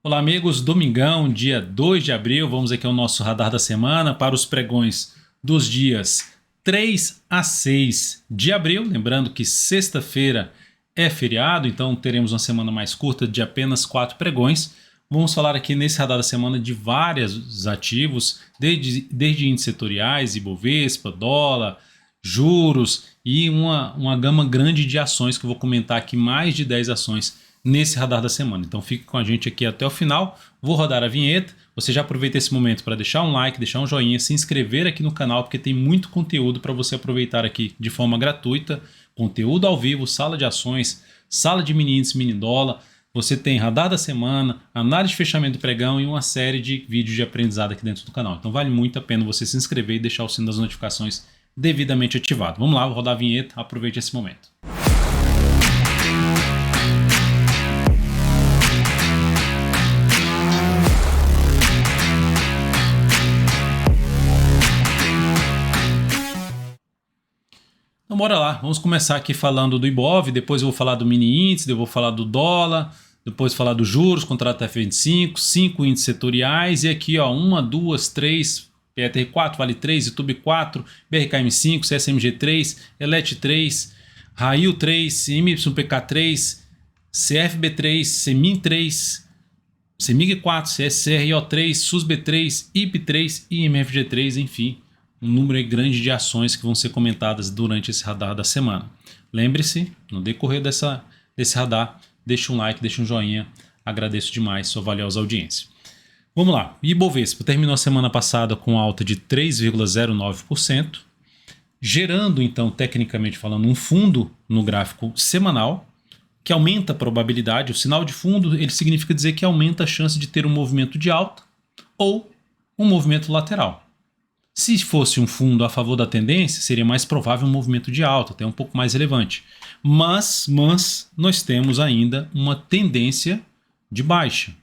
Olá, amigos. Domingão, dia 2 de abril. Vamos aqui ao nosso radar da semana para os pregões dos dias 3 a 6 de abril. Lembrando que sexta-feira é feriado, então teremos uma semana mais curta de apenas 4 pregões. Vamos falar aqui nesse radar da semana de vários ativos, desde índices setoriais, Ibovespa, dólar, juros e uma gama grande de ações que eu vou comentar aqui, mais de 10 ações nesse radar da semana. Então fique com a gente aqui até o final. Vou rodar a vinheta. Você já aproveita esse momento para deixar um like, deixar um joinha, se inscrever aqui no canal, porque tem muito conteúdo para você aproveitar aqui de forma gratuita. Conteúdo ao vivo, sala de ações, sala de mini índice, mini dólar. Você tem radar da semana, análise de fechamento do pregão e uma série de vídeos de aprendizado aqui dentro do canal. Então vale muito a pena você se inscrever e deixar o sino das notificações devidamente ativado. Vamos lá, vou rodar a vinheta. Aproveite esse momento. Então bora lá, vamos começar aqui falando do Ibov, depois eu vou falar do mini índice, depois eu vou falar do dólar, depois falar dos juros, contrato F25, 5 índices setoriais e aqui ó, 1, 2, 3, PETR4, Vale 3, YouTube 4, BRKM5, CSMG3, ELET 3, RAIL 3, MYPK3, CFB3, CEMIG 3, CEMIG 4, CSRO3, SUSB3, IP3 e MFG3, enfim. Um número grande de ações que vão ser comentadas durante esse radar da semana. Lembre-se, no decorrer desse radar, deixe um like, deixe um joinha. Agradeço demais sua valiosa audiência. Vamos lá. Ibovespa terminou a semana passada com alta de 3,09%, gerando, então, tecnicamente falando, um fundo no gráfico semanal, que aumenta a probabilidade. O sinal de fundo ele significa dizer que aumenta a chance de ter um movimento de alta ou um movimento lateral. Se fosse um fundo a favor da tendência, seria mais provável um movimento de alta, até um pouco mais relevante. Mas nós temos ainda uma tendência de baixa.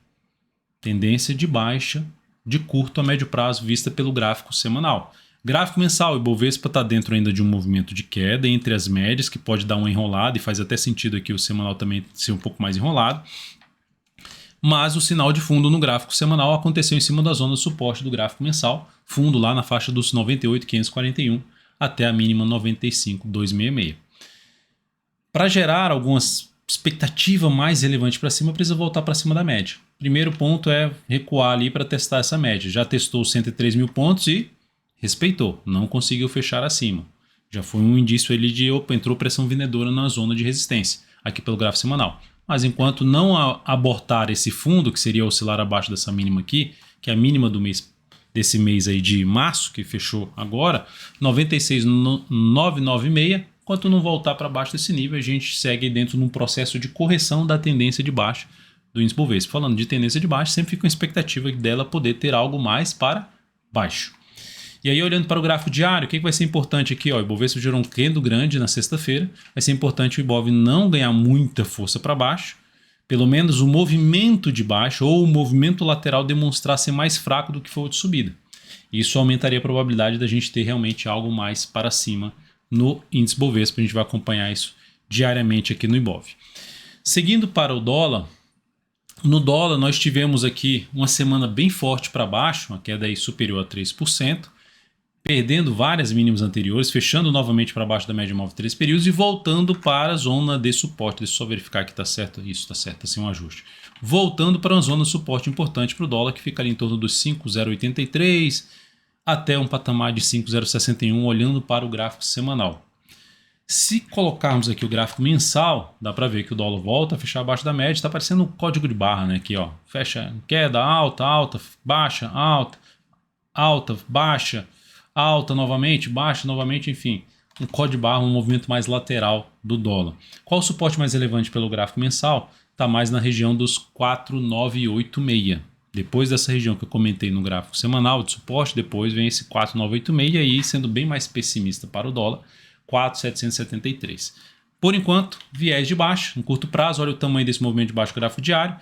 Tendência de baixa de curto a médio prazo vista pelo gráfico semanal. Gráfico mensal, o Ibovespa está dentro ainda de um movimento de queda entre as médias, que pode dar uma enrolada e faz até sentido aqui o semanal também ser um pouco mais enrolado. Mas o sinal de fundo no gráfico semanal aconteceu em cima da zona de suporte do gráfico mensal, fundo lá na faixa dos 98.541 até a mínima 95.266. Para gerar alguma expectativa mais relevante para cima, precisa voltar para cima da média. Primeiro ponto é recuar ali para testar essa média. Já testou 103 mil pontos e respeitou, não conseguiu fechar acima. Já foi um indício ali de entrou pressão vendedora na zona de resistência, aqui pelo gráfico semanal. Mas enquanto não abortar esse fundo, que seria oscilar abaixo dessa mínima aqui, que é a mínima desse mês aí de março, que fechou agora, 96.996, enquanto não voltar para baixo desse nível, a gente segue dentro de um processo de correção da tendência de baixa do índice Bovespa. Falando de tendência de baixa, sempre fica uma expectativa dela poder ter algo mais para baixo. E aí, olhando para o gráfico diário, o que vai ser importante aqui? Ó, o Ibovespa gerou um candle grande na sexta-feira. Vai ser importante o Ibov não ganhar muita força para baixo. Pelo menos o movimento de baixo ou o movimento lateral demonstrar ser mais fraco do que for o de subida. Isso aumentaria a probabilidade da gente ter realmente algo mais para cima no índice Bovespa. A gente vai acompanhar isso diariamente aqui no Ibov. Seguindo para o dólar. No dólar, nós tivemos aqui uma semana bem forte para baixo, uma queda aí superior a 3%. Perdendo várias mínimas anteriores, fechando novamente para baixo da média móvel de 3 períodos e voltando para a zona de suporte. Deixa eu só verificar que está certo. Isso está certo, assim um ajuste. Voltando para uma zona de suporte importante para o dólar, que fica ali em torno dos 5,083 até um patamar de 5,061, olhando para o gráfico semanal. Se colocarmos aqui o gráfico mensal, dá para ver que o dólar volta a fechar abaixo da média. Está aparecendo um código de barra, né? Aqui, ó, fecha, queda, alta, alta, baixa, alta, alta, baixa, alta novamente, baixa novamente, enfim, um código de barra, um movimento mais lateral do dólar. Qual o suporte mais relevante pelo gráfico mensal? Está mais na região dos 4,986. Depois dessa região que eu comentei no gráfico semanal de suporte, depois vem esse 4,986 e aí, sendo bem mais pessimista para o dólar, 4,773. Por enquanto, viés de baixa, no curto prazo, olha o tamanho desse movimento de baixo gráfico diário.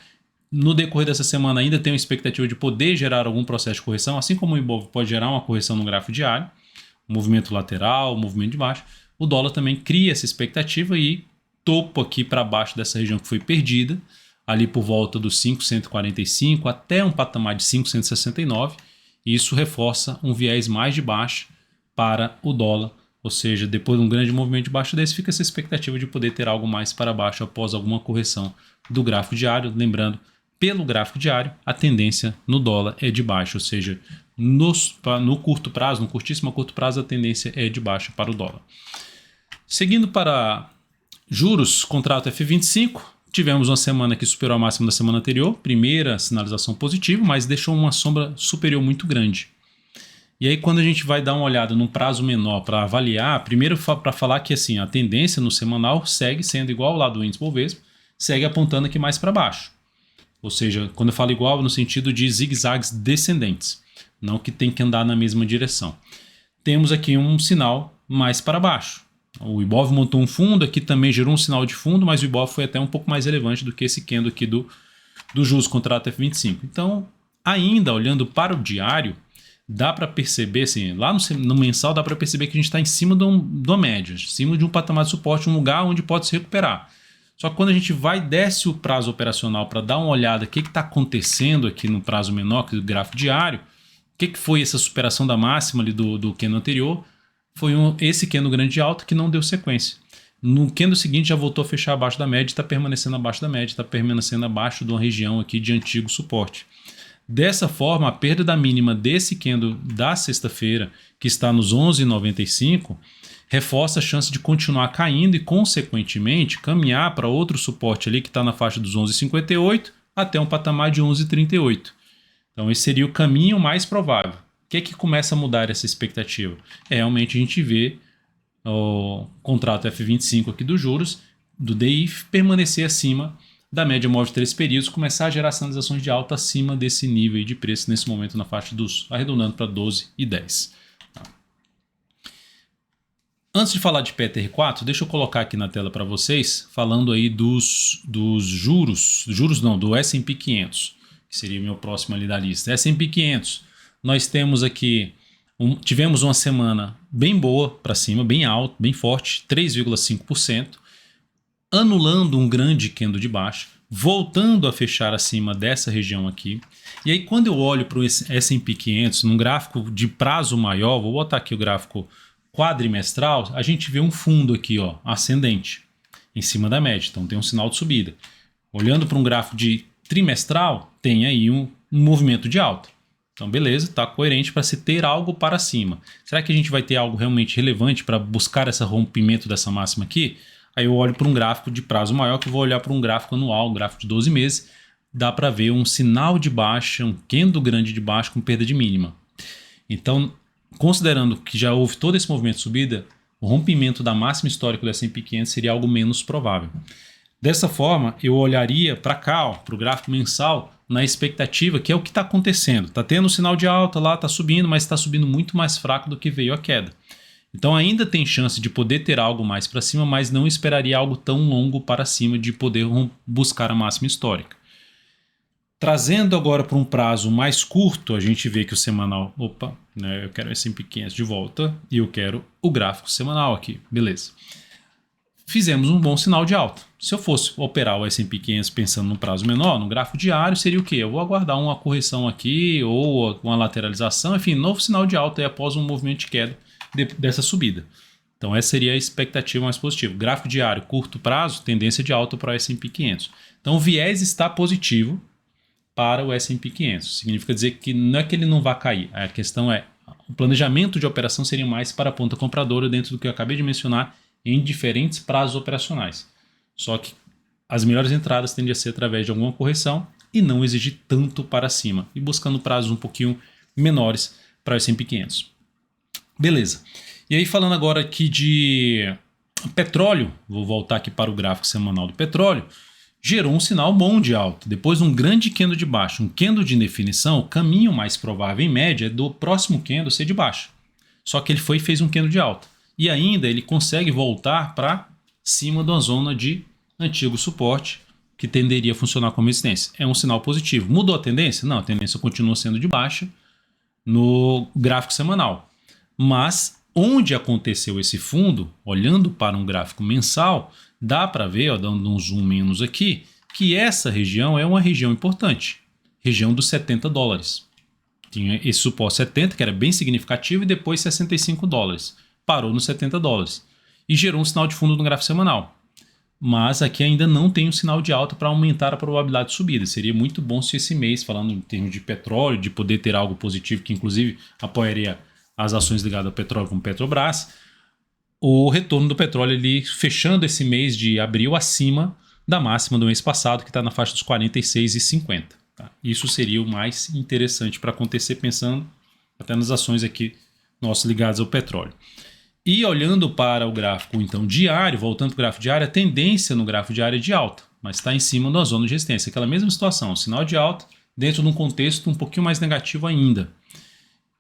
No decorrer dessa semana ainda tem uma expectativa de poder gerar algum processo de correção, assim como o Ibov pode gerar uma correção no gráfico diário, um movimento lateral, um movimento de baixo. O dólar também cria essa expectativa e topo aqui para baixo dessa região que foi perdida, ali por volta dos 5,145 até um patamar de 5,169. E isso reforça um viés mais de baixa para o dólar. Ou seja, depois de um grande movimento de baixa desse, fica essa expectativa de poder ter algo mais para baixo após alguma correção do gráfico diário. Lembrando, pelo gráfico diário, a tendência no dólar é de baixa, ou seja, no curto prazo, no curtíssimo a curto prazo, a tendência é de baixa para o dólar. Seguindo para juros, contrato F25, tivemos uma semana que superou a máxima da semana anterior, primeira sinalização positiva, mas deixou uma sombra superior muito grande. E aí quando a gente vai dar uma olhada num prazo menor para avaliar, primeiro para falar que assim, a tendência no semanal segue sendo igual ao lado do índice Bovespa, segue apontando aqui mais para baixo. Ou seja, quando eu falo igual, no sentido de zigue-zagues descendentes, não que tem que andar na mesma direção. Temos aqui um sinal mais para baixo. O Ibov montou um fundo, aqui também gerou um sinal de fundo, mas o Ibov foi até um pouco mais relevante do que esse candle aqui do juros contrato F25. Então, ainda olhando para o diário, dá para perceber, assim, lá no mensal dá para perceber que a gente está em cima de uma média, em cima de um patamar de suporte, um lugar onde pode se recuperar. Só que quando a gente desce o prazo operacional para dar uma olhada, o que está acontecendo aqui no prazo menor, que do gráfico diário, o que foi essa superação da máxima ali do candle anterior, foi esse candle grande de alta que não deu sequência. No candle seguinte já voltou a fechar abaixo da média, está permanecendo abaixo da média, está permanecendo abaixo de uma região aqui de antigo suporte. Dessa forma, a perda da mínima desse candle da sexta-feira, que está nos 11,95, reforça a chance de continuar caindo e, consequentemente, caminhar para outro suporte ali que está na faixa dos 11,58 até um patamar de 11,38. Então, esse seria o caminho mais provável. O que é que começa a mudar essa expectativa? Realmente a gente vê o contrato F25 aqui dos juros, do DI, permanecer acima da média móvel de 3 períodos, começar a gerar sinalizações de alta acima desse nível de preço nesse momento na faixa dos, arredondando para 12,10. Tá. Antes de falar de PTR4, deixa eu colocar aqui na tela para vocês, falando aí dos juros não, do S&P 500, que seria o meu próximo ali da lista. S&P 500, nós temos aqui, tivemos uma semana bem boa para cima, bem alto, bem forte, 3,5%. Anulando um grande candle de baixa, voltando a fechar acima dessa região aqui. E aí quando eu olho para o S&P 500 num gráfico de prazo maior, vou botar aqui o gráfico quadrimestral, a gente vê um fundo aqui, ó, ascendente, em cima da média, então tem um sinal de subida. Olhando para um gráfico de trimestral, tem aí um movimento de alta. Então beleza, está coerente para se ter algo para cima. Será que a gente vai ter algo realmente relevante para buscar esse rompimento dessa máxima aqui? Aí eu olho para um gráfico de prazo maior, que eu vou olhar para um gráfico anual, um gráfico de 12 meses, dá para ver um sinal de baixa, um candle grande de baixa com perda de mínima. Então, considerando que já houve todo esse movimento de subida, o rompimento da máxima histórica do S&P 500 seria algo menos provável. Dessa forma, eu olharia para cá, para o gráfico mensal, na expectativa que é o que está acontecendo. Está tendo um sinal de alta lá, está subindo, mas está subindo muito mais fraco do que veio a queda. Então ainda tem chance de poder ter algo mais para cima, mas não esperaria algo tão longo para cima de poder buscar a máxima histórica. Trazendo agora para um prazo mais curto, a gente vê que o semanal... Opa, né, eu quero o S&P 500 de volta e eu quero o gráfico semanal aqui. Beleza. Fizemos um bom sinal de alta. Se eu fosse operar o S&P 500 pensando num prazo menor, no gráfico diário, seria o quê? Eu vou aguardar uma correção aqui ou uma lateralização, enfim, novo sinal de alta aí após um movimento de queda dessa subida. Então essa seria a expectativa mais positiva. Gráfico diário, curto prazo, tendência de alta para o S&P 500. Então o viés está positivo para o S&P 500. Significa dizer que não é que ele não vai cair. A questão é, o planejamento de operação seria mais para a ponta compradora dentro do que eu acabei de mencionar em diferentes prazos operacionais. Só que as melhores entradas tendem a ser através de alguma correção e não exigir tanto para cima. E buscando prazos um pouquinho menores para o S&P 500. Beleza. E aí falando agora aqui de petróleo, vou voltar aqui para o gráfico semanal do petróleo, gerou um sinal bom de alta. Depois de um grande candle de baixa, um candle de indefinição, o caminho mais provável em média é do próximo candle ser de baixa. Só que ele fez um candle de alta. E ainda ele consegue voltar para cima de uma zona de antigo suporte que tenderia a funcionar como resistência. É um sinal positivo. Mudou a tendência? Não, a tendência continua sendo de baixa no gráfico semanal. Mas onde aconteceu esse fundo, olhando para um gráfico mensal, dá para ver, ó, dando um zoom menos aqui, que essa região é uma região importante, região dos 70 dólares. Tinha esse suporte 70, que era bem significativo, e depois 65 dólares. Parou nos 70 dólares. E gerou um sinal de fundo no gráfico semanal. Mas aqui ainda não tem um sinal de alta para aumentar a probabilidade de subida. Seria muito bom se esse mês, falando em termos de petróleo, de poder ter algo positivo, que inclusive apoiaria as ações ligadas ao petróleo como Petrobras, o retorno do petróleo ali fechando esse mês de abril acima da máxima do mês passado, que está na faixa dos 46,50. Tá? Isso seria o mais interessante para acontecer, pensando até nas ações aqui nossas ligadas ao petróleo. E olhando para o gráfico então diário, voltando para o gráfico diário, a tendência no gráfico diário é de alta, mas está em cima da zona de resistência. Aquela mesma situação, sinal de alta dentro de um contexto um pouquinho mais negativo ainda.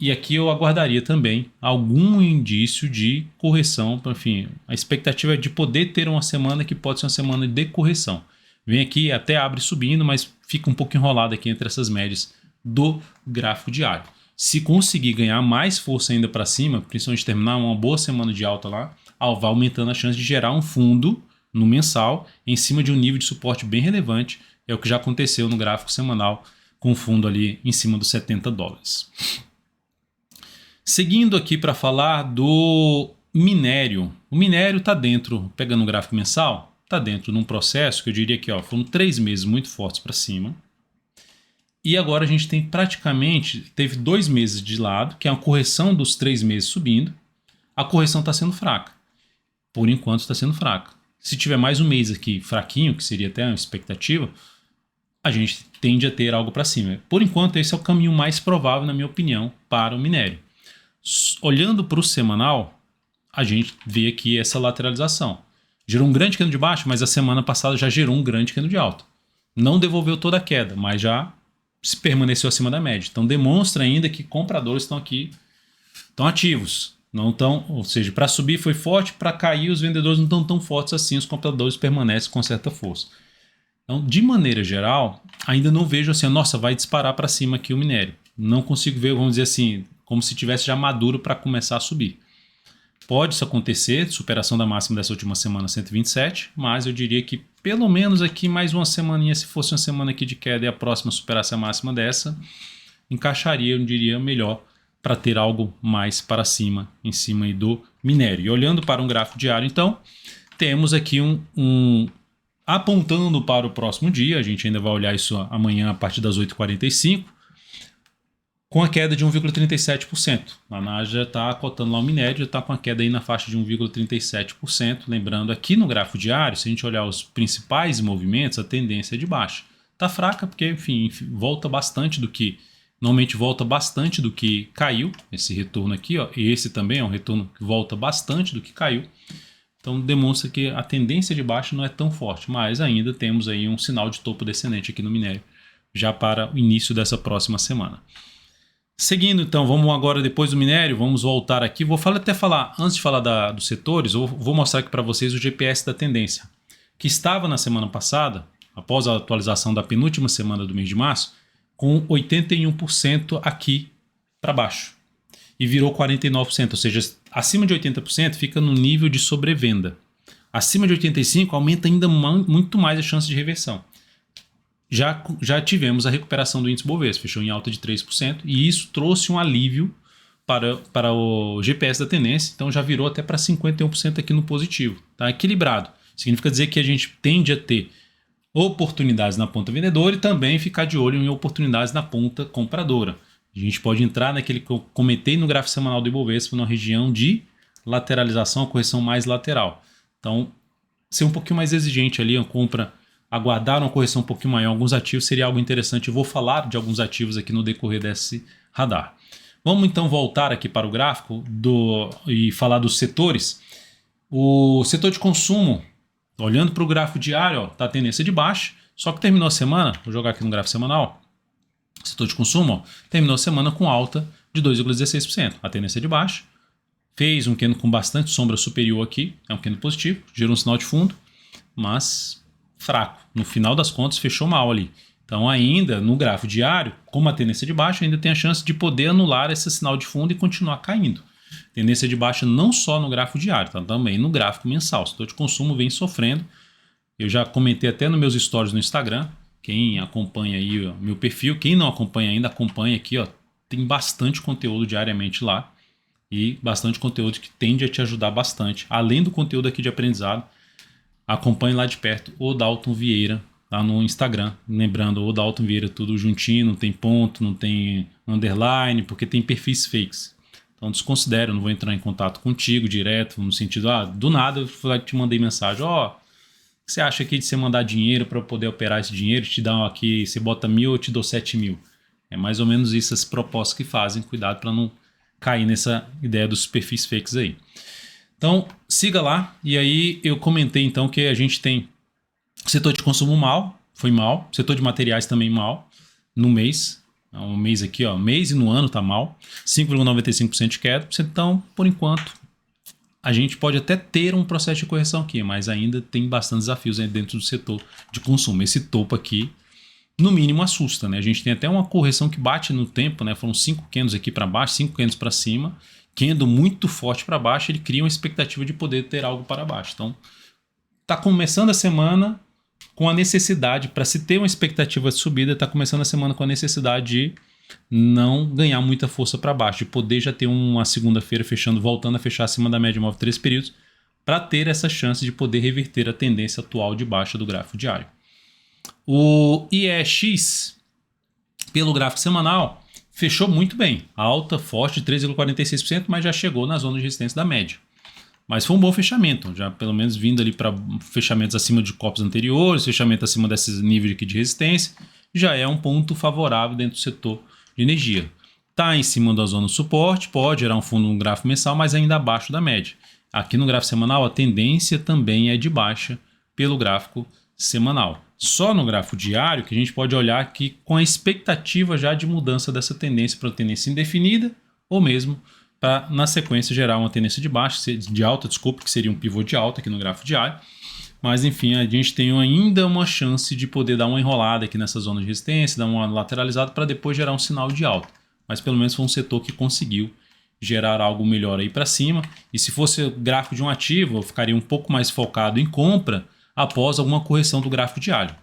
E aqui eu aguardaria também algum indício de correção. Enfim, a expectativa é de poder ter uma semana que pode ser uma semana de correção. Vem aqui, até abre subindo, mas fica um pouco enrolado aqui entre essas médias do gráfico diário. Se conseguir ganhar mais força ainda para cima, principalmente terminar uma boa semana de alta lá, vai aumentando a chance de gerar um fundo no mensal em cima de um nível de suporte bem relevante. É o que já aconteceu no gráfico semanal com o fundo ali em cima dos 70 dólares. Seguindo aqui para falar do minério. O minério está dentro, pegando o gráfico mensal, está dentro de um processo que eu diria que foram 3 meses muito fortes para cima. E agora a gente tem teve 2 meses de lado, que é uma correção dos 3 meses subindo. A correção está sendo fraca. Por enquanto está sendo fraca. Se tiver mais um mês aqui fraquinho, que seria até uma expectativa, a gente tende a ter algo para cima. Por enquanto esse é o caminho mais provável, na minha opinião, para o minério. Olhando para o semanal, a gente vê aqui essa lateralização. Gerou um grande candle de baixo, mas a semana passada já gerou um grande candle de alta. Não devolveu toda a queda, mas já permaneceu acima da média. Então demonstra ainda que compradores estão aqui, estão ativos. Não estão, ou seja, para subir foi forte, para cair os vendedores não estão tão fortes assim, os compradores permanecem com certa força. Então, de maneira geral, ainda não vejo assim, nossa, vai disparar para cima aqui o minério. Não consigo ver, vamos dizer assim, como se tivesse já maduro para começar a subir. Pode isso acontecer, superação da máxima dessa última semana, 127, mas eu diria que pelo menos aqui mais uma semaninha, se fosse uma semana aqui de queda e a próxima superasse a máxima dessa, encaixaria, eu diria, melhor para ter algo mais para cima, em cima aí do minério. E olhando para um gráfico diário, então, temos aqui apontando para o próximo dia, a gente ainda vai olhar isso amanhã a partir das 8h45, com a queda de 1,37%. A Naja está cotando lá o minério, já está com a queda aí na faixa de 1,37%. Lembrando, aqui no gráfico diário, se a gente olhar os principais movimentos, a tendência é de baixa. Está fraca porque, enfim, volta bastante do que... Normalmente volta bastante do que caiu, esse retorno aqui, e esse também é um retorno que volta bastante do que caiu. Então demonstra que a tendência de baixa não é tão forte, mas ainda temos aí um sinal de topo descendente aqui no minério, já para o início dessa próxima semana. Seguindo então, vamos agora depois do minério, vamos voltar aqui, antes de falar dos setores, eu vou mostrar aqui para vocês o GPS da tendência, que estava na semana passada, após a atualização da penúltima semana do mês de março, com 81% aqui para baixo, e virou 49%, ou seja, acima de 80% fica no nível de sobrevenda, acima de 85% aumenta ainda muito mais a chance de reversão. Já tivemos a recuperação do índice Bovespa, fechou em alta de 3%, e isso trouxe um alívio para o GPS da tendência, então já virou até para 51% aqui no positivo. Tá equilibrado. Significa dizer que a gente tende a ter oportunidades na ponta vendedora e também ficar de olho em oportunidades na ponta compradora. A gente pode entrar naquele que eu comentei no gráfico semanal do Ibovespa, na região de lateralização, a correção mais lateral. Então, ser um pouquinho mais exigente ali, aguardar uma correção um pouquinho maior em alguns ativos seria algo interessante. Eu vou falar de alguns ativos aqui no decorrer desse radar. Vamos então voltar aqui para o gráfico e falar dos setores. O setor de consumo, olhando para o gráfico diário, está a tendência de baixa, só que terminou a semana, vou jogar aqui no gráfico semanal, setor de consumo, terminou a semana com alta de 2,16%. A tendência de baixa, fez um candle com bastante sombra superior aqui, é um candle positivo, gerou um sinal de fundo, mas fraco. No final das contas, fechou mal ali. Então, ainda no gráfico diário, como a tendência de baixa, ainda tem a chance de poder anular esse sinal de fundo e continuar caindo. Tendência de baixa não só no gráfico diário, tá? Também no gráfico mensal. O setor de consumo vem sofrendo Eu já comentei até nos meus stories no Instagram. Quem acompanha aí o meu perfil, quem não acompanha ainda, acompanha aqui, ó. Tem bastante conteúdo diariamente lá. E bastante conteúdo que tende a te ajudar bastante. Além do conteúdo aqui de aprendizado, acompanhe lá de perto o Dalton Vieira lá no Instagram. Lembrando, o Dalton Vieira tudo juntinho, não tem ponto, não tem underline, porque tem perfis fakes. Então desconsidera, eu não vou entrar em contato contigo direto, no sentido, do nada eu te mandei mensagem, o que você acha aqui de você mandar dinheiro para eu poder operar esse dinheiro, te dar aqui, você bota 1.000, eu te dou 7.000. É mais ou menos isso as propostas que fazem, cuidado para não cair nessa ideia dos perfis fakes aí. Então, siga lá. E aí eu comentei então que a gente tem setor de consumo foi mal. Setor de materiais também mal no mês. Um mês aqui, ó, mês e no ano tá mal. 5,95% de queda. Então, por enquanto, a gente pode até ter um processo de correção aqui, mas ainda tem bastante desafios aí dentro do setor de consumo. Esse topo aqui, no mínimo, assusta, né? A gente tem até uma correção que bate no tempo, né? Foram 5 candles aqui para baixo, 5 candles para cima. Candle muito forte para baixo, ele cria uma expectativa de poder ter algo para baixo. Então, tá começando a semana com a necessidade, para se ter uma expectativa de subida, tá começando a semana com a necessidade de não ganhar muita força para baixo, de poder já ter uma segunda-feira fechando, voltando a fechar acima da média móvel 3 períodos, para ter essa chance de poder reverter a tendência atual de baixa do gráfico diário. O IEX, pelo gráfico semanal, fechou muito bem, alta forte de 3,46%, mas já chegou na zona de resistência da média. Mas foi um bom fechamento, já pelo menos vindo ali para fechamentos acima de copos anteriores, fechamento acima desses níveis aqui de resistência, já é um ponto favorável dentro do setor de energia. Está em cima da zona de suporte, pode gerar um fundo no gráfico mensal, mas ainda abaixo da média. Aqui no gráfico semanal, a tendência também é de baixa pelo gráfico semanal. Só no gráfico diário que a gente pode olhar aqui com a expectativa já de mudança dessa tendência para tendência indefinida ou mesmo para, na sequência, gerar uma tendência de baixa, de alta, desculpa, que seria um pivô de alta aqui no gráfico diário. Mas, enfim, a gente tem ainda uma chance de poder dar uma enrolada aqui nessa zona de resistência, dar uma lateralizada para depois gerar um sinal de alta. Mas, pelo menos, foi um setor que conseguiu gerar algo melhor aí para cima. E se fosse o gráfico de um ativo, eu ficaria um pouco mais focado em compra após alguma correção do gráfico diário.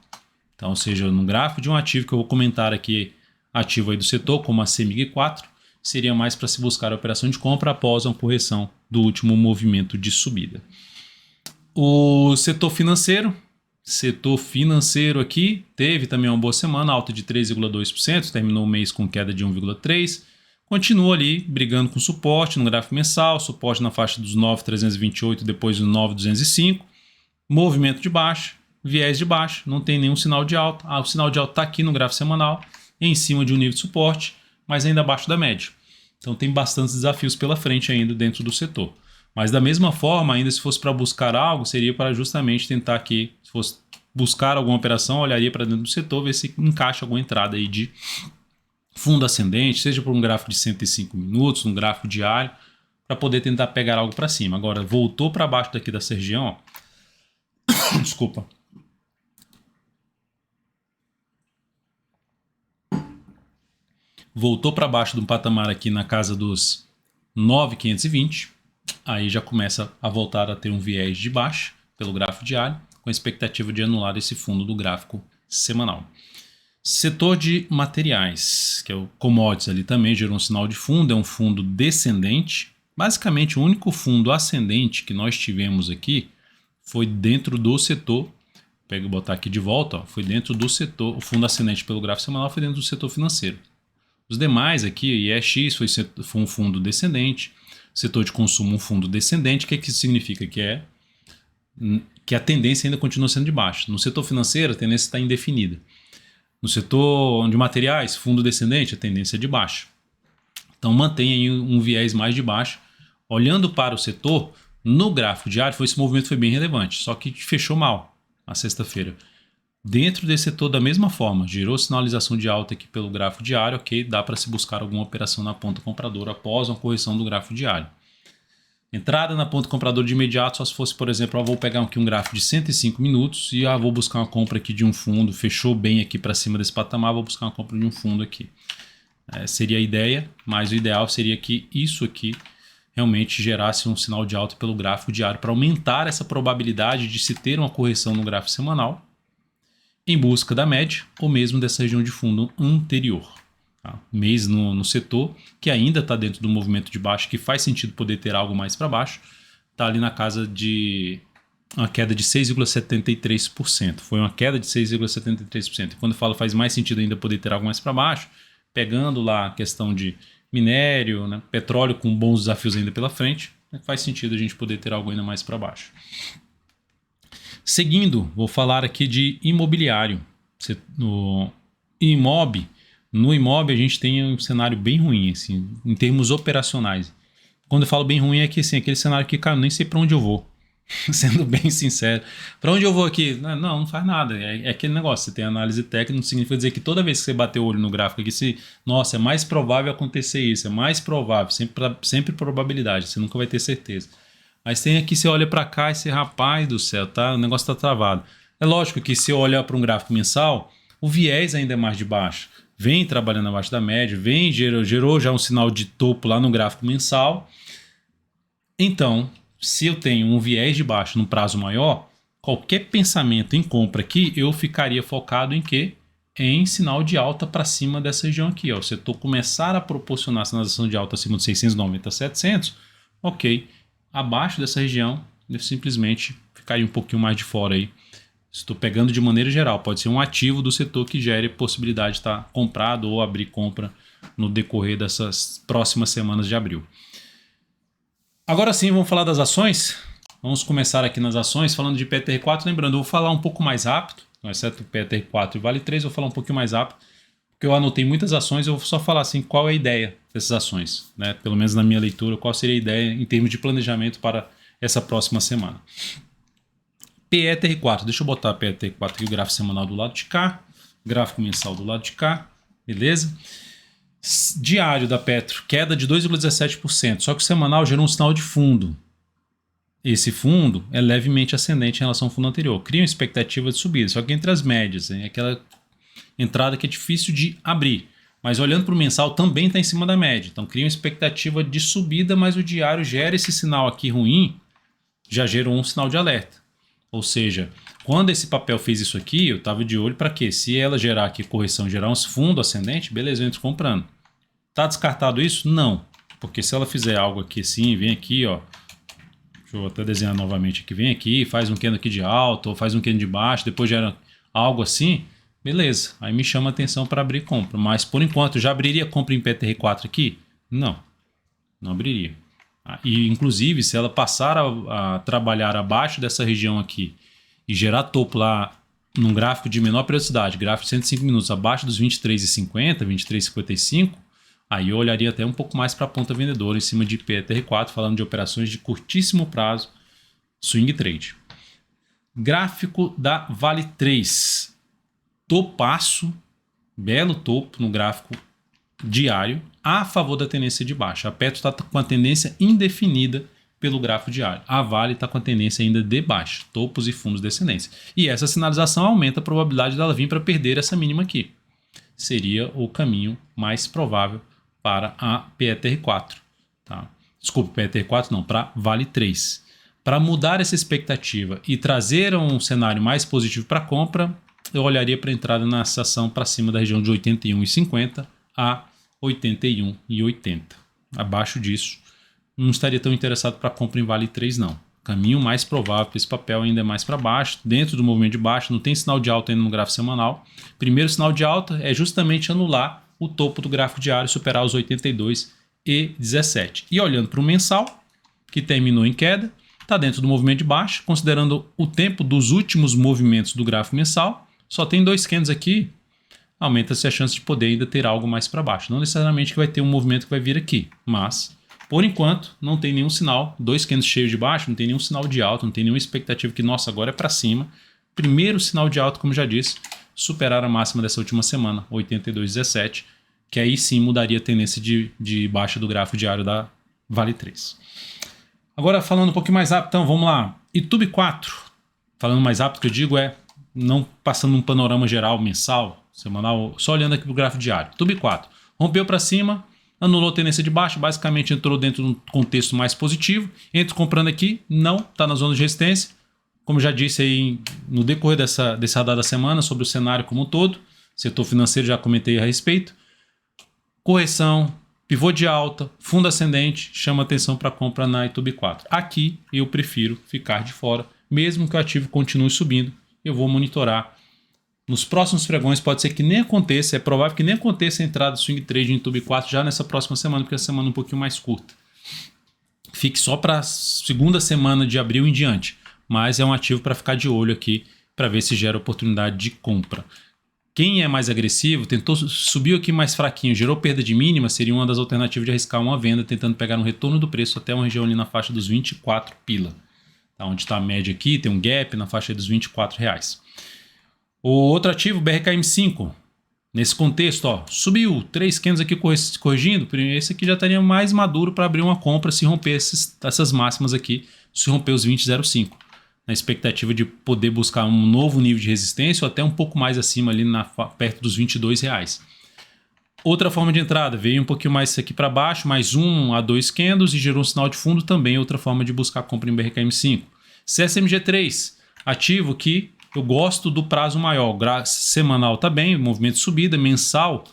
Então, ou seja, no gráfico de um ativo que eu vou comentar aqui, ativo aí do setor, como a CEMIG 4, seria mais para se buscar a operação de compra após uma correção do último movimento de subida. O setor financeiro aqui teve também uma boa semana, alta de 3,2%, terminou o mês com queda de 1,3%, continua ali brigando com suporte no gráfico mensal, suporte na faixa dos 9.328, depois dos 9.205, movimento de baixa, viés de baixa, não tem nenhum sinal de alta, o sinal de alta está aqui no gráfico semanal, em cima de um nível de suporte, mas ainda abaixo da média. Então tem bastantes desafios pela frente ainda dentro do setor. Mas da mesma forma, ainda se fosse para buscar algo, seria para justamente tentar aqui, se fosse buscar alguma operação, olharia para dentro do setor, ver se encaixa alguma entrada aí de fundo ascendente, seja por um gráfico de 105 minutos, um gráfico diário, para poder tentar pegar algo para cima. Agora, voltou para baixo daqui dessa região, ó. Desculpa. Voltou para baixo de um patamar aqui na casa dos 9.520, aí já começa a voltar a ter um viés de baixa pelo gráfico diário, com a expectativa de anular esse fundo do gráfico semanal. Setor de materiais, que é o commodities ali também, gerou um sinal de fundo, é um fundo descendente. Basicamente, o único fundo ascendente que nós tivemos aqui foi dentro do setor, pego e botar aqui de volta, ó, foi dentro do setor, o fundo ascendente pelo gráfico semanal foi dentro do setor financeiro. Os demais aqui, IEX foi um fundo descendente, setor de consumo um fundo descendente. O que isso significa? Que a tendência ainda continua sendo de baixa. No setor financeiro, a tendência está indefinida. No setor de materiais, fundo descendente, a tendência é de baixa. Então mantém aí um viés mais de baixa. Olhando para o setor, no gráfico diário, esse movimento foi bem relevante, só que fechou mal na sexta-feira. Dentro desse setor, da mesma forma, gerou sinalização de alta aqui pelo gráfico diário, ok, dá para se buscar alguma operação na ponta compradora após uma correção do gráfico diário. Entrada na ponta compradora de imediato, só se fosse, por exemplo, vou pegar aqui um gráfico de 105 minutos e vou buscar uma compra aqui de um fundo, fechou bem aqui para cima desse patamar, vou buscar uma compra de um fundo aqui. Seria a ideia, mas o ideal seria que isso aqui realmente gerasse um sinal de alta pelo gráfico diário para aumentar essa probabilidade de se ter uma correção no gráfico semanal em busca da média ou mesmo dessa região de fundo anterior. Tá? Mês no setor que ainda está dentro do movimento de baixo, que faz sentido poder ter algo mais para baixo, está ali na casa de uma queda de 6,73%. Foi uma queda de 6,73%. Quando eu falo faz mais sentido ainda poder ter algo mais para baixo, pegando lá a questão de minério, né, petróleo com bons desafios ainda pela frente, faz sentido a gente poder ter algo ainda mais para baixo. Seguindo, vou falar aqui de imobiliário. No Imob a gente tem um cenário bem ruim, assim, em termos operacionais. Quando eu falo bem ruim é que assim, aquele cenário que, cara, eu nem sei para onde eu vou. Sendo bem sincero. Para onde eu vou aqui? Não faz nada. É aquele negócio. Você tem análise técnica, não significa dizer que toda vez que você bater o olho no gráfico aqui, nossa, é mais provável acontecer isso, é mais provável, sempre probabilidade, você nunca vai ter certeza. Mas tem aqui, você olha para cá e você, rapaz do céu, tá? O negócio está travado. É lógico que se eu olhar para um gráfico mensal, o viés ainda é mais de baixo. Vem trabalhando abaixo da média, gerou já um sinal de topo lá no gráfico mensal. Então, se eu tenho um viés de baixo no prazo maior, qualquer pensamento em compra aqui, eu ficaria focado em quê? Em sinal de alta para cima dessa região aqui. Ó. O setor começar a proporcionar sinalização de alta acima de 690 a 700, ok. Abaixo dessa região, eu simplesmente ficaria um pouquinho mais de fora aí. Estou pegando de maneira geral, pode ser um ativo do setor que gere possibilidade de estar comprado ou abrir compra no decorrer dessas próximas semanas de abril. Agora sim, vamos falar das ações. Vamos começar aqui nas ações, falando de PTR4. Lembrando, eu vou falar um pouco mais rápido, exceto PTR4 e Vale 3, eu vou falar um pouquinho mais rápido, porque eu anotei muitas ações, eu vou só falar assim, qual é a ideia dessas ações, né? Pelo menos na minha leitura, qual seria a ideia em termos de planejamento para essa próxima semana. PETR4, deixa eu botar PETR4 aqui, o gráfico semanal do lado de cá, gráfico mensal do lado de cá, beleza? Diário da Petro, queda de 2,17%, só que o semanal gerou um sinal de fundo. Esse fundo é levemente ascendente em relação ao fundo anterior, cria uma expectativa de subida, só que entre as médias, é aquela entrada que é difícil de abrir. Mas olhando para o mensal também está em cima da média, então cria uma expectativa de subida, mas o diário gera esse sinal aqui ruim, já gerou um sinal de alerta. Ou seja, quando esse papel fez isso aqui, eu estava de olho para quê? Se ela gerar aqui correção, gerar uns fundo ascendente, beleza, eu entro comprando. Tá descartado isso? Não. Porque se ela fizer algo aqui assim, vem aqui, ó. Deixa eu até desenhar novamente aqui. Vem aqui, faz um candle aqui de alto, ou faz um candle de baixo, depois gera algo assim, beleza. Aí me chama a atenção para abrir compra. Mas por enquanto, já abriria compra em PTR4 aqui? Não. Não abriria. E inclusive, se ela passar a trabalhar abaixo dessa região aqui e gerar topo lá num gráfico de menor periodicidade, gráfico de 105 minutos abaixo dos 23,50, 23,55, aí eu olharia até um pouco mais para a ponta vendedora em cima de PTR4, falando de operações de curtíssimo prazo, swing trade. Gráfico da Vale 3. Topaço, belo topo no gráfico diário, a favor da tendência de baixa. A Petro está com a tendência indefinida pelo gráfico diário. A Vale está com a tendência ainda de baixa, topos e fundos descendentes. E essa sinalização aumenta a probabilidade dela vir para perder essa mínima aqui. Seria o caminho mais provável para a PETR4. Tá? Desculpa, PETR4 não, para Vale 3. Para mudar essa expectativa e trazer um cenário mais positivo para a compra, eu olharia para a entrada nessa ação para cima da região de 81,50 a 81,80. Abaixo disso, não estaria tão interessado para compra em Vale 3 não. Caminho mais provável para esse papel ainda é mais para baixo, dentro do movimento de baixo, não tem sinal de alta ainda no gráfico semanal. Primeiro sinal de alta é justamente anular o topo do gráfico diário, superar os 82,17. E olhando para o mensal, que terminou em queda, está dentro do movimento de baixo, considerando o tempo dos últimos movimentos do gráfico mensal, só tem 2 candles aqui, aumenta-se a chance de poder ainda ter algo mais para baixo. Não necessariamente que vai ter um movimento que vai vir aqui, mas por enquanto não tem nenhum sinal, 2 candles cheios de baixo, não tem nenhum sinal de alta, não tem nenhuma expectativa que, nossa, agora é para cima. Primeiro sinal de alta, como já disse, superar a máxima dessa última semana, 82,17, que aí sim mudaria a tendência de baixa do gráfico diário da Vale 3. Agora falando um pouquinho mais rápido, então vamos lá. YouTube 4, falando mais rápido que eu digo não passando um panorama geral mensal, semanal, só olhando aqui para o gráfico diário. YouTube 4, rompeu para cima, anulou a tendência de baixa, basicamente entrou dentro de um contexto mais positivo. Entro comprando aqui, não, está na zona de resistência. Como já disse aí no decorrer desse radar da semana sobre o cenário como um todo, setor financeiro já comentei a respeito. Correção, pivô de alta, fundo ascendente, chama atenção para compra na YouTube 4. Aqui eu prefiro ficar de fora, mesmo que o ativo continue subindo, eu vou monitorar. Nos próximos pregões pode ser que nem aconteça, é provável que nem aconteça a entrada do swing trade em YouTube 4 já nessa próxima semana, porque a semana é um pouquinho mais curta. Fique só para a segunda semana de abril em diante, mas é um ativo para ficar de olho aqui, para ver se gera oportunidade de compra. Quem é mais agressivo, tentou subiu aqui mais fraquinho, gerou perda de mínima, seria uma das alternativas de arriscar uma venda, tentando pegar um retorno do preço até uma região ali na faixa dos 24 pila. Tá, onde está a média aqui, tem um gap na faixa dos R$24. O outro ativo, BRKM5, nesse contexto, ó, subiu 3 candles aqui corrigindo, esse aqui já estaria mais maduro para abrir uma compra se romper essas máximas aqui, se romper os 20,05, na expectativa de poder buscar um novo nível de resistência ou até um pouco mais acima ali perto dos R$22. Outra forma de entrada, veio um pouquinho mais aqui para baixo, mais 1 a 2 candles e gerou um sinal de fundo também, outra forma de buscar compra em BRKM5. CSMG3, ativo que eu gosto do prazo maior, semanal tá bem, movimento de subida, mensal,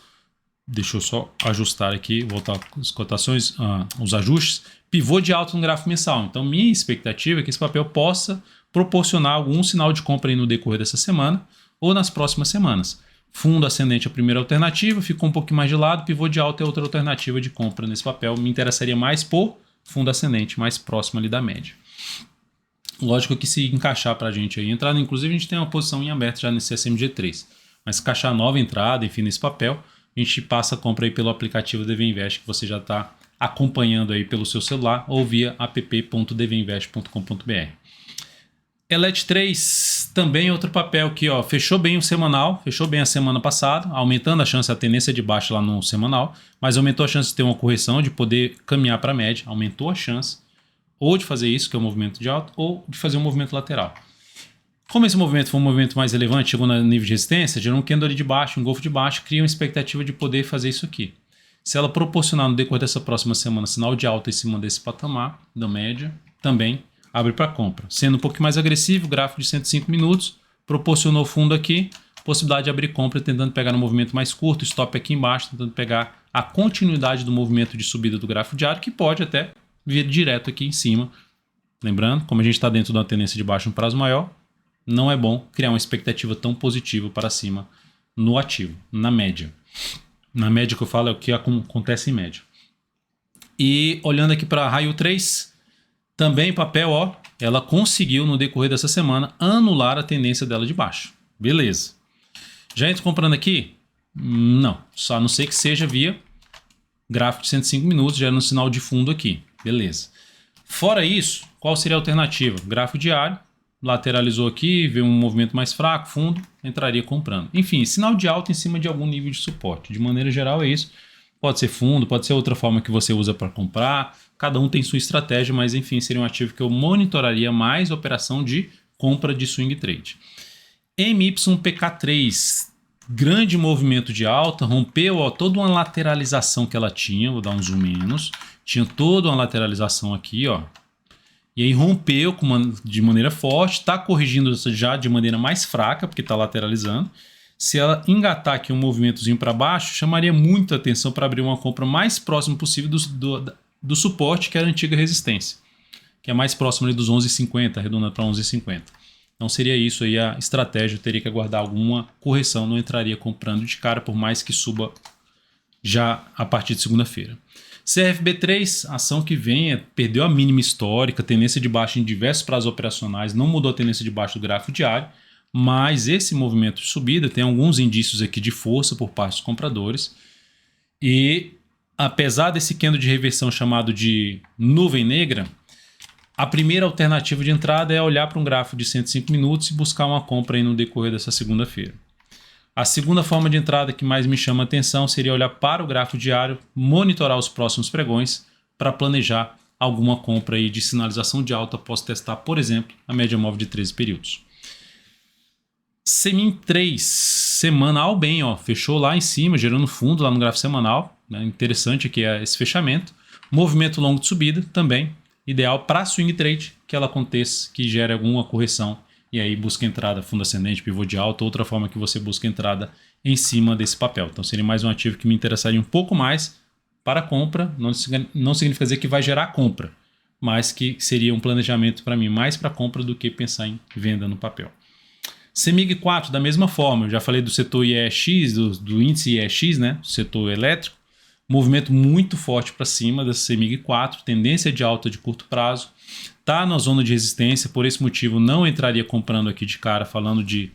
deixa eu só ajustar aqui, voltar as cotações, os ajustes, pivô de alta no gráfico mensal. Então minha expectativa é que esse papel possa proporcionar algum sinal de compra aí no decorrer dessa semana ou nas próximas semanas. Fundo ascendente é a primeira alternativa, ficou um pouquinho mais de lado, pivô de alta é outra alternativa de compra nesse papel. Me interessaria mais por fundo ascendente, mais próximo ali da média. Lógico que se encaixar para a gente aí entrar, inclusive a gente tem uma posição em aberto já nesse SMG3, mas se encaixar nova entrada, enfim, nesse papel, a gente passa a compra aí pelo aplicativo DV Invest, que você já está acompanhando aí pelo seu celular ou via app.dvinvest.com.br. ELET3 também é outro papel que ó, fechou bem o semanal, fechou bem a semana passada, aumentando a chance, a tendência de baixa lá no semanal, mas aumentou a chance de ter uma correção, de poder caminhar para a média, aumentou a chance ou de fazer isso, que é o movimento de alta, ou de fazer um movimento lateral. Como esse movimento foi um movimento mais relevante, chegou no nível de resistência, gerou um candle ali de baixo, um golfo de baixo, cria uma expectativa de poder fazer isso aqui. Se ela proporcionar no decorrer dessa próxima semana sinal de alta em cima desse patamar, da média, também abre para compra. Sendo um pouco mais agressivo, gráfico de 105 minutos, proporcionou fundo aqui, possibilidade de abrir compra tentando pegar no movimento mais curto, stop aqui embaixo, tentando pegar a continuidade do movimento de subida do gráfico diário, que pode até vir direto aqui em cima. Lembrando, como a gente está dentro de uma tendência de baixo no prazo maior, não é bom criar uma expectativa tão positiva para cima no ativo, na média. Na média que eu falo é o que acontece em média. E olhando aqui para a Raio 3, também papel, ó, ela conseguiu no decorrer dessa semana anular a tendência dela de baixo. Beleza. Já entro comprando aqui? Não, só a não ser que seja via gráfico de 105 minutos, gerando um sinal de fundo aqui. Beleza. Fora isso, qual seria a alternativa? Gráfico diário, lateralizou aqui, veio um movimento mais fraco, fundo, entraria comprando. Enfim, sinal de alta em cima de algum nível de suporte. De maneira geral é isso. Pode ser fundo, pode ser outra forma que você usa para comprar. Cada um tem sua estratégia, mas enfim, seria um ativo que eu monitoraria mais a operação de compra de swing trade. MYPK3, grande movimento de alta, rompeu ó, toda uma lateralização que ela tinha, vou dar um zoom menos, tinha toda uma lateralização aqui, ó, e aí rompeu de maneira forte, está corrigindo já de maneira mais fraca, porque está lateralizando. Se ela engatar aqui um movimentozinho para baixo, chamaria muita atenção para abrir uma compra mais próximo possível do suporte, que era a antiga resistência, que é mais próximo ali dos 11,50, arredondando para 11,50. Então seria isso aí a estratégia, eu teria que aguardar alguma correção, não entraria comprando de cara, por mais que suba já a partir de segunda-feira. CRFB3, ação que perdeu a mínima histórica, tendência de baixa em diversos prazos operacionais, não mudou a tendência de baixa do gráfico diário, mas esse movimento de subida tem alguns indícios aqui de força por parte dos compradores e apesar desse candle de reversão chamado de nuvem negra, a primeira alternativa de entrada é olhar para um gráfico de 105 minutos e buscar uma compra aí no decorrer dessa segunda-feira. A segunda forma de entrada que mais me chama a atenção seria olhar para o gráfico diário, monitorar os próximos pregões para planejar alguma compra aí de sinalização de alta após testar, por exemplo, a média móvel de 13 períodos. Semin 3, semanal bem, ó, fechou lá em cima, gerando fundo lá no gráfico semanal, né? Interessante aqui é esse fechamento. Movimento longo de subida também, ideal para swing trade, que ela aconteça, que gere alguma correção e aí busca entrada fundo ascendente, pivô de alta, outra forma que você busca entrada em cima desse papel. Então seria mais um ativo que me interessaria um pouco mais para compra, não significa dizer que vai gerar compra, mas que seria um planejamento para mim mais para compra do que pensar em venda no papel. CEMIG 4, da mesma forma, eu já falei do setor IEX, do índice IEX, né, do setor elétrico, movimento muito forte para cima da CEMIG 4, tendência de alta de curto prazo, está na zona de resistência, por esse motivo não entraria comprando aqui de cara falando de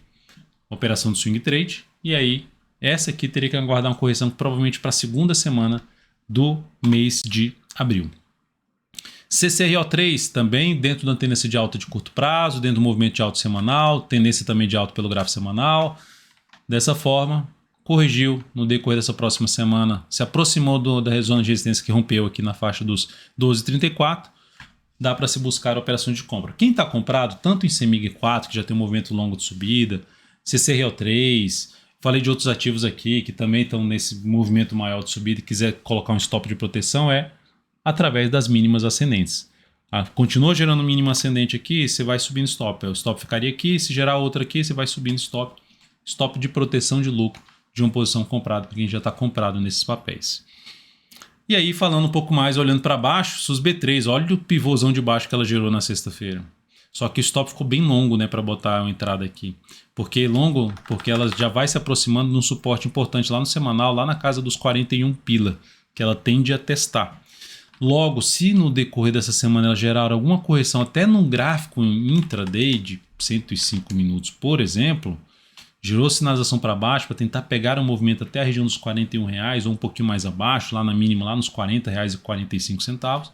operação de swing trade, e aí essa aqui teria que aguardar uma correção provavelmente para a segunda semana do mês de abril. CCRO3 também dentro da tendência de alta de curto prazo, dentro do movimento de alta semanal, tendência também de alta pelo gráfico semanal. Dessa forma, corrigiu no decorrer dessa próxima semana, se aproximou da zona de resistência que rompeu aqui na faixa dos 12,34. Dá para se buscar operações de compra. Quem está comprado, tanto em CEMIG 4, que já tem um movimento longo de subida, CCRO3, falei de outros ativos aqui que também estão nesse movimento maior de subida e quiser colocar um stop de proteção, através das mínimas ascendentes. Continua gerando mínima ascendente aqui, você vai subindo stop. O stop ficaria aqui, se gerar outra aqui, você vai subindo stop. Stop de proteção de lucro de uma posição comprada, para quem já está comprado nesses papéis. E aí, falando um pouco mais, olhando para baixo, SUS B3, olha o pivôzão de baixo que ela gerou na sexta-feira. Só que o stop ficou bem longo, né, para botar uma entrada aqui. Porque ela já vai se aproximando de um suporte importante lá no semanal, lá na casa dos 41 pila, que ela tende a testar. Logo, se no decorrer dessa semana ela gerar alguma correção, até num gráfico intraday de 105 minutos, por exemplo, gerou sinalização para baixo para tentar pegar um movimento até a região dos R$41 ou um pouquinho mais abaixo, lá na mínima, lá nos R$40,45,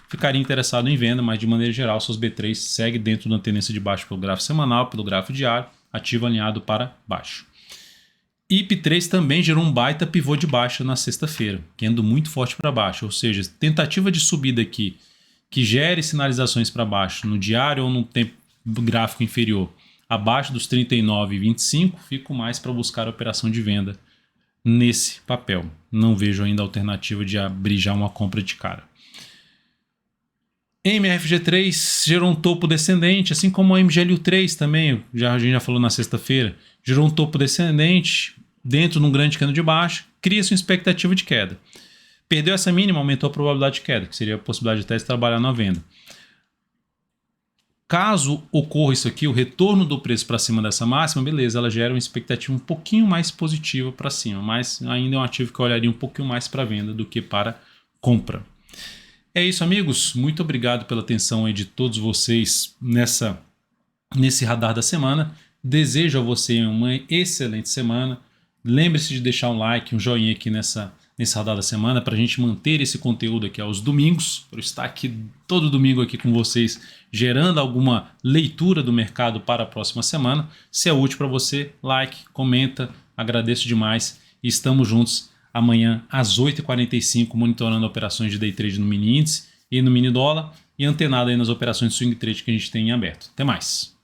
ficaria interessado em venda, mas de maneira geral, SUS B3 segue dentro da tendência de baixo pelo gráfico semanal, pelo gráfico diário, ativo alinhado para baixo. IP3 também gerou um baita pivô de baixa na sexta-feira, que anda muito forte para baixo, ou seja, tentativa de subida aqui que gere sinalizações para baixo no diário ou no tempo gráfico inferior abaixo dos 39,25, fico mais para buscar a operação de venda nesse papel. Não vejo ainda a alternativa de abrir já uma compra de cara. MRFG3 gerou um topo descendente, assim como a MGLU3 também, a gente já falou na sexta-feira, gerou um topo descendente dentro de um grande cano de baixa, cria-se uma expectativa de queda. Perdeu essa mínima, aumentou a probabilidade de queda, que seria a possibilidade até de trabalhar na venda. Caso ocorra isso aqui, o retorno do preço para cima dessa máxima, beleza, ela gera uma expectativa um pouquinho mais positiva para cima, mas ainda é um ativo que eu olharia um pouquinho mais para venda do que para compra. É isso, amigos. Muito obrigado pela atenção aí de todos vocês nesse radar da semana. Desejo a você uma excelente semana. Lembre-se de deixar um like, um joinha aqui nesse radar da semana para a gente manter esse conteúdo aqui aos domingos, para eu estar aqui todo domingo aqui com vocês, gerando alguma leitura do mercado para a próxima semana. Se é útil para você, like, comenta, agradeço demais e estamos juntos amanhã às 8h45, monitorando operações de day trade no mini índice e no mini dólar e antenado aí nas operações de swing trade que a gente tem em aberto. Até mais!